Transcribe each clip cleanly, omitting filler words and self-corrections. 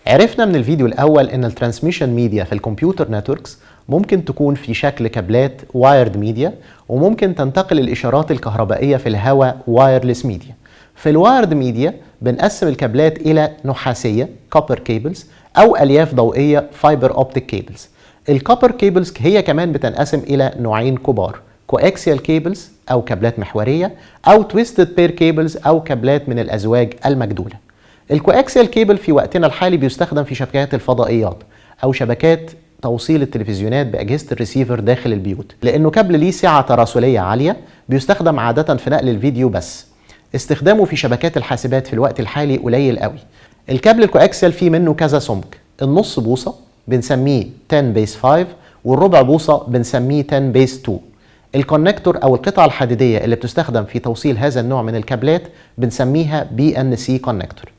عرفنا من الفيديو الأول إن الترانسميشن ميديا في الكمبيوتر نتوركس ممكن تكون في شكل كابلات وايرد ميديا، وممكن تنتقل الإشارات الكهربائية في الهواء وايرلس ميديا. في الوايرد ميديا بنقسم الكابلات إلى نحاسية كوبر كيبلز أو ألياف ضوئية فايبر أوبتيك كيبلز. الكوبر كيبلز هي كمان بتنقسم إلى نوعين كبار، كواكسيال كيبلز أو كابلات محورية، أو تويستد بير كيبلز أو كابلات من الأزواج المجدولة. الكواكسيال كيبل في وقتنا الحالي بيستخدم في شبكات الفضائيات أو شبكات توصيل التلفزيونات بأجهزة الريسيفر داخل البيوت، لأنه كابل ليه سعة تراسلية عالية، بيستخدم عادة في نقل الفيديو بس. استخدامه في شبكات الحاسبات في الوقت الحالي قليل قوي. الكابل الكواكسيال فيه منه كذا سمك، النص بوصة بنسميه 10 بيس 5، والربع بوصة بنسميه 10 بيس 2. الكونكتور أو القطعة الحديدية اللي بتستخدم في توصيل هذا النوع من الكابلات بنسميها BNC كونكتور.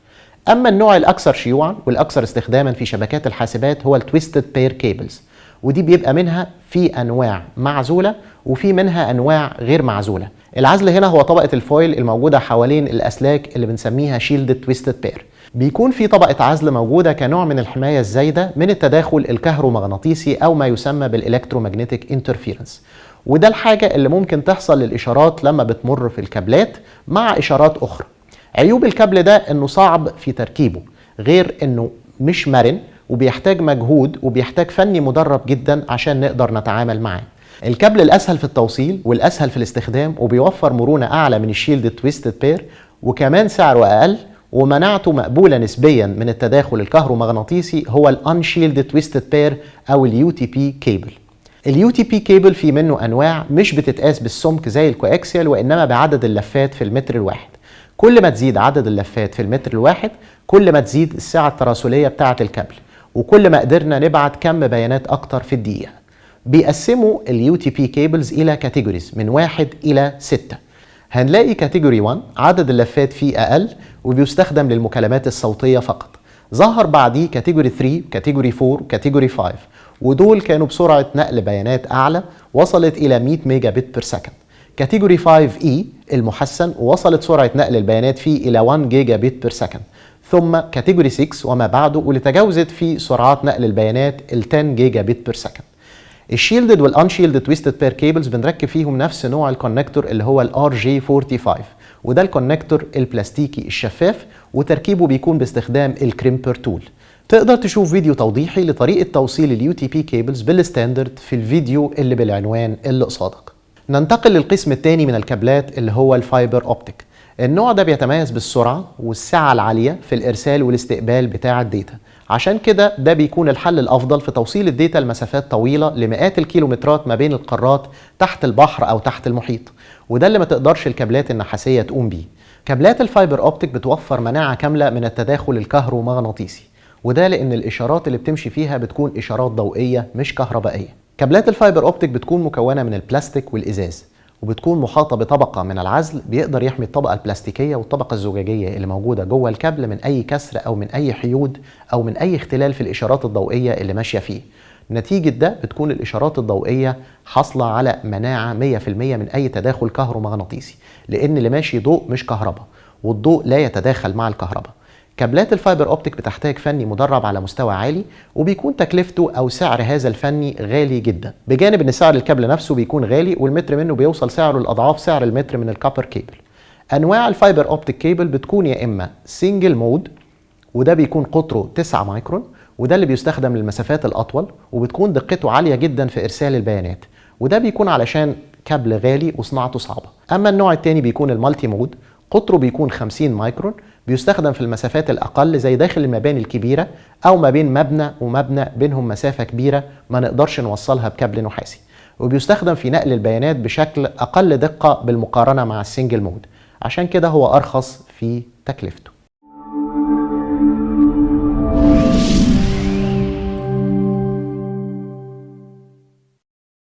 أما النوع الأكثر شيوعا والأكثر استخداما في شبكات الحاسبات هو التويستد بير كيبلز، ودي بيبقى منها في أنواع معزولة وفي منها أنواع غير معزولة. العزل هنا هو طبقة الفويل الموجودة حوالين الأسلاك اللي بنسميها شيلد تويستد بير. بيكون في طبقة عزل موجودة كنوع من الحماية الزايدة من التداخل الكهرومغناطيسي أو ما يسمى بالإلكترومagnetic انترفيرنس، وده الحاجة اللي ممكن تحصل للإشارات لما بتمر في الكابلات مع إشارات أخرى. عيوب الكابل ده انه صعب في تركيبه، غير انه مش مرن وبيحتاج مجهود وبيحتاج فني مدرب جدا عشان نقدر نتعامل معاه. الكابل الاسهل في التوصيل والاسهل في الاستخدام وبيوفر مرونة اعلى من الشيلد تويستد بير، وكمان سعره اقل ومناعته مقبولة نسبيا من التداخل الكهرومغناطيسي هو الانشيلد تويستد بير او اليو تي بي كيبل. اليو تي بي كيبل في منه انواع مش بتتقاس بالسمك زي الكواكسيال، وانما بعدد اللفات في المتر الواحد. كل ما تزيد عدد اللفات في المتر الواحد كل ما تزيد السعة التراسلية بتاعة الكابل، وكل ما قدرنا نبعت كم بيانات أكتر في الدقيقة. بيقسموا اليو تي بي كيبلز إلى كاتيجوريز من 1 إلى 6. هنلاقي كاتيجوري 1 عدد اللفات فيه أقل وبيستخدم للمكالمات الصوتية فقط. ظهر بعديه كاتيجوري 3 كاتيجوري 4 كاتيجوري 5، ودول كانوا بسرعة نقل بيانات أعلى وصلت إلى 100 ميجا بت بير سكند. كاتيجوري 5E المحسن وصلت سرعة نقل البيانات فيه إلى 1 جيجا بت بير سكند، ثم كاتيجوري 6 وما بعده واللي تجاوزت في سرعات نقل البيانات ال 10 جيجا بت بير سكند. الشيلدد والانشيلدد تويستد بير كيبلز بنركب فيهم نفس نوع الكونكتور اللي هو ال RJ45، وده الكونكتور البلاستيكي الشفاف وتركيبه بيكون باستخدام الكريمبر تول. تقدر تشوف فيديو توضيحي لطريقة توصيل اليو تي بي كيبلز بالستاندرد في الفيديو اللي بالعنوان اللي قصادك. ننتقل للقسم الثاني من الكابلات اللي هو الفايبر اوبتيك. النوع ده بيتميز بالسرعة والسعة العالية في الإرسال والاستقبال بتاع الداتا، عشان كده ده بيكون الحل الأفضل في توصيل الداتا لمسافات طويلة لمئات الكيلومترات ما بين القارات تحت البحر أو تحت المحيط، وده اللي ما تقدرش الكابلات النحاسية تقوم بيه. كابلات الفايبر اوبتيك بتوفر مناعة كاملة من التداخل الكهرومغناطيسي، وده لأن الإشارات اللي بتمشي فيها بتكون إشارات ضوئية مش كهربائية. كابلات الفايبر اوبتيك بتكون مكونة من البلاستيك والإزاز، وبتكون محاطة بطبقة من العزل بيقدر يحمي الطبقة البلاستيكية والطبقة الزجاجية اللي موجودة جوه الكابل من أي كسر أو من أي حيود أو من أي اختلال في الإشارات الضوئية اللي ماشية فيه. نتيجة ده بتكون الإشارات الضوئية حاصلة على مناعة 100% من أي تداخل كهرومغناطيسي، لأن اللي ماشي ضوء مش كهرباء، والضوء لا يتداخل مع الكهرباء. كابلات الفايبر اوبتيك بتحتاج فني مدرب على مستوى عالي، وبيكون تكلفته او سعر هذا الفني غالي جدا، بجانب ان سعر الكابل نفسه بيكون غالي والمتر منه بيوصل سعره لاضعاف سعر المتر من الكابر كيبل. انواع الفايبر اوبتيك كيبل بتكون يا اما سنجل مود، وده بيكون قطره 9 مايكرون، وده اللي بيستخدم للمسافات الاطول وبتكون دقته عاليه جدا في ارسال البيانات، وده بيكون علشان كابل غالي وصناعته صعبه. اما النوع الثاني بيكون المالتي مود، قطره بيكون 50 مايكرون، بيستخدم في المسافات الأقل زي داخل المباني الكبيرة أو ما بين مبنى ومبنى بينهم مسافة كبيرة ما نقدرش نوصلها بكابل نحاسي، وبيستخدم في نقل البيانات بشكل أقل دقة بالمقارنة مع السنجل مود، عشان كده هو أرخص في تكلفته.